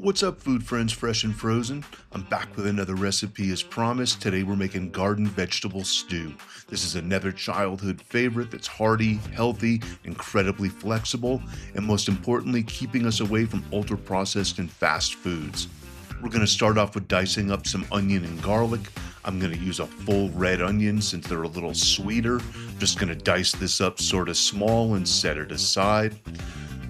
What's up, food friends, fresh and frozen? I'm back with another recipe as promised. Today we're making garden vegetable stew. This is another childhood favorite that's hearty, healthy, incredibly flexible, and most importantly, keeping us away from ultra-processed and fast foods. We're going to start off with dicing up some onion and garlic. I'm going to use a full red onion since they're a little sweeter. Just going to dice this up sort of small and set it aside.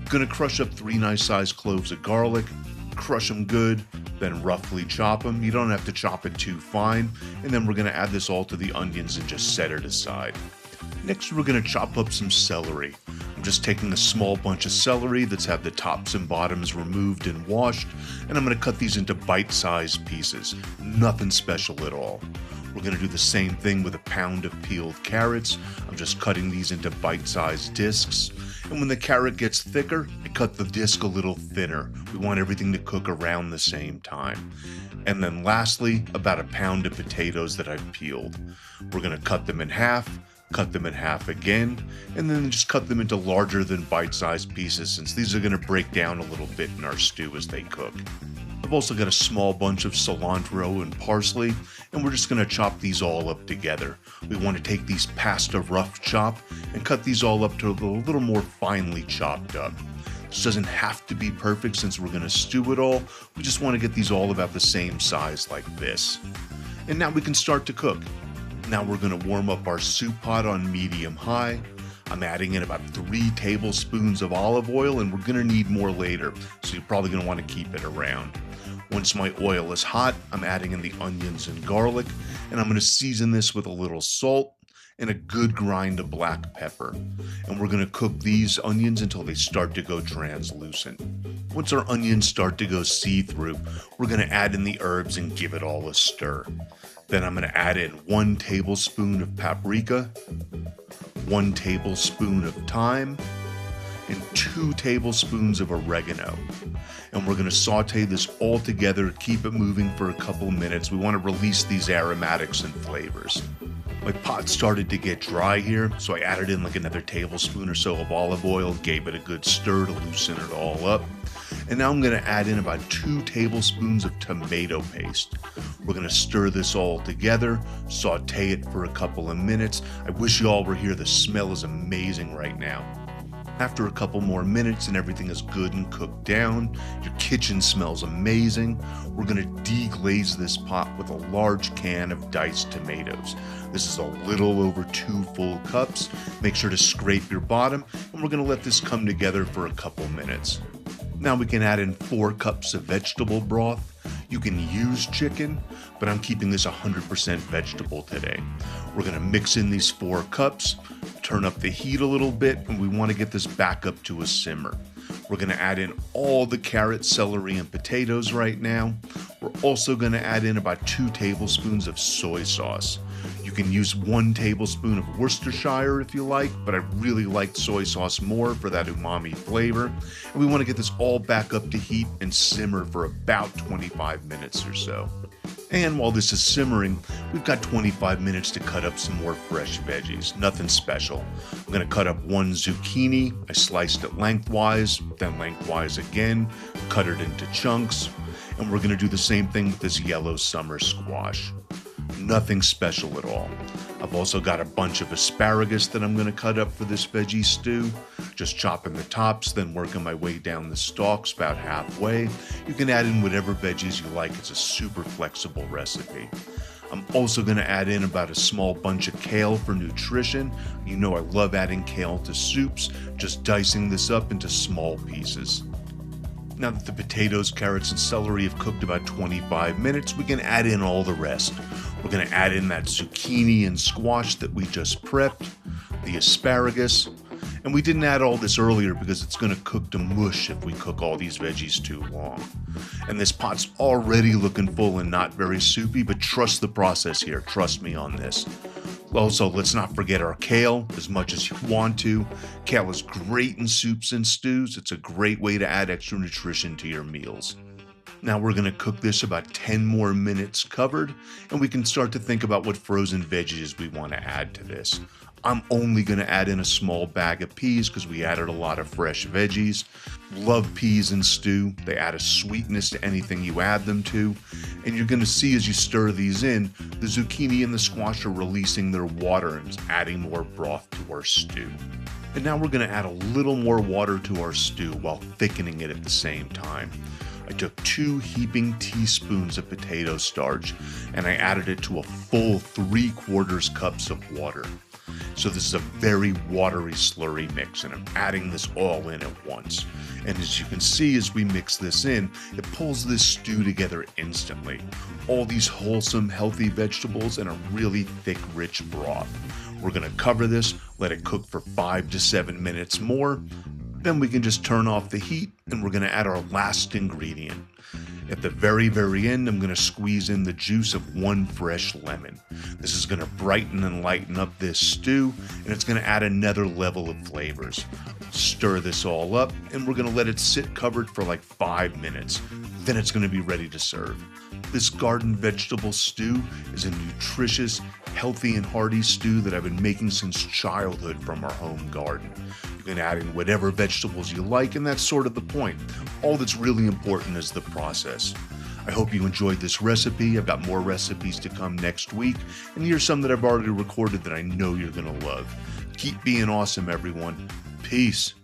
Going to crush up 3 nice sized cloves of garlic. Crush them good, then roughly chop them. You don't have to chop it too fine. And then we're going to add this all to the onions and just set it aside. Next, we're going to chop up some celery. I'm just taking a small bunch of celery that's had the tops and bottoms removed and washed, and I'm going to cut these into bite-sized pieces. Nothing special at all. We're going to do the same thing with a pound of peeled carrots. I'm just cutting these into bite-sized discs. And when the carrot gets thicker, I cut the disc a little thinner. We want everything to cook around the same time. And then lastly, about a pound of potatoes that I've peeled. We're going to cut them in half again, and then just cut them into larger than bite-sized pieces since these are going to break down a little bit in our stew as they cook. I've also got a small bunch of cilantro and parsley, and we're just going to chop these all up together. We want to take these past a rough chop and cut these all up to a little more finely chopped up. This doesn't have to be perfect since we're going to stew it all. We just want to get these all about the same size like this. And now we can start to cook. Now we're going to warm up our soup pot on medium-high. I'm adding in about 3 tablespoons of olive oil, and we're going to need more later, so you're probably going to want to keep it around. Once my oil is hot, I'm adding in the onions and garlic, and I'm going to season this with a little salt and a good grind of black pepper. And we're going to cook these onions until they start to go translucent. Once our onions start to go see-through, we're going to add in the herbs and give it all a stir. Then I'm going to add in 1 tablespoon of paprika, 1 tablespoon of thyme, and 2 tablespoons of oregano. And we're going to saute this all together, keep it moving for a couple minutes. We want to release these aromatics and flavors. My pot started to get dry here, so I added in like another tablespoon or so of olive oil, gave it a good stir to loosen it all up. And now I'm going to add in about 2 tablespoons of tomato paste. We're going to stir this all together, saute it for a couple of minutes. I wish you all were here. The smell is amazing right now. After a couple more minutes and everything is good and cooked down, your kitchen smells amazing, we're going to deglaze this pot with a large can of diced tomatoes. This is a little over 2 full cups. Make sure to scrape your bottom, and we're going to let this come together for a couple minutes. Now we can add in 4 cups of vegetable broth. You can use chicken, but I'm keeping this 100% vegetable today. We're going to mix in these 4 cups, turn up the heat a little bit, and we want to get this back up to a simmer. We're going to add in all the carrot, celery, and potatoes right now. We're also going to add in about 2 tablespoons of soy sauce. You can use 1 tablespoon of Worcestershire if you like, but I really like soy sauce more for that umami flavor. And we want to get this all back up to heat and simmer for about 25 minutes or so. And while this is simmering, we've got 25 minutes to cut up some more fresh veggies. Nothing special. I'm going to cut up 1 zucchini. I sliced it lengthwise, then lengthwise again, cut it into chunks. And we're going to do the same thing with this yellow summer squash. Nothing special at all. I've also got a bunch of asparagus that I'm going to cut up for this veggie stew. Just chopping the tops, then working my way down the stalks about halfway. You can add in whatever veggies you like. It's a super flexible recipe. I'm also going to add in about a small bunch of kale for nutrition. You know I love adding kale to soups, just dicing this up into small pieces. Now that the potatoes, carrots, and celery have cooked about 25 minutes, we can add in all the rest. We're going to add in that zucchini and squash that we just prepped, the asparagus, and we didn't add all this earlier because it's going to cook to mush if we cook all these veggies too long. And this pot's already looking full and not very soupy, but trust the process here. Trust me on this. Also, let's not forget our kale as much as you want to. Kale is great in soups and stews. It's a great way to add extra nutrition to your meals. Now we're going to cook this about 10 more minutes covered, and we can start to think about what frozen veggies we want to add to this. I'm only going to add in a small bag of peas because we added a lot of fresh veggies. Love peas in stew. They add a sweetness to anything you add them to. And you're going to see as you stir these in, the zucchini and the squash are releasing their water and adding more broth to our stew. And now we're going to add a little more water to our stew while thickening it at the same time. I took 2 heaping teaspoons of potato starch and I added it to a full 3/4 cups of water. So this is a very watery slurry mix, and I'm adding this all in at once. And as you can see, as we mix this in, it pulls this stew together instantly. All these wholesome, healthy vegetables and a really thick, rich broth. We're going to cover this, let it cook for 5 to 7 minutes more. Then we can just turn off the heat, and we're going to add our last ingredient. At the very, very end, I'm going to squeeze in the juice of 1 fresh lemon. This is going to brighten and lighten up this stew, and it's going to add another level of flavors. Stir this all up, and we're going to let it sit covered for like 5 minutes. Then it's going to be ready to serve. This garden vegetable stew is a nutritious, healthy, and hearty stew that I've been making since childhood from our home garden. You can add in whatever vegetables you like, and that's sort of the point. All that's really important is the process. I hope you enjoyed this recipe. I've got more recipes to come next week, and here's some that I've already recorded that I know you're going to love. Keep being awesome, everyone. Peace.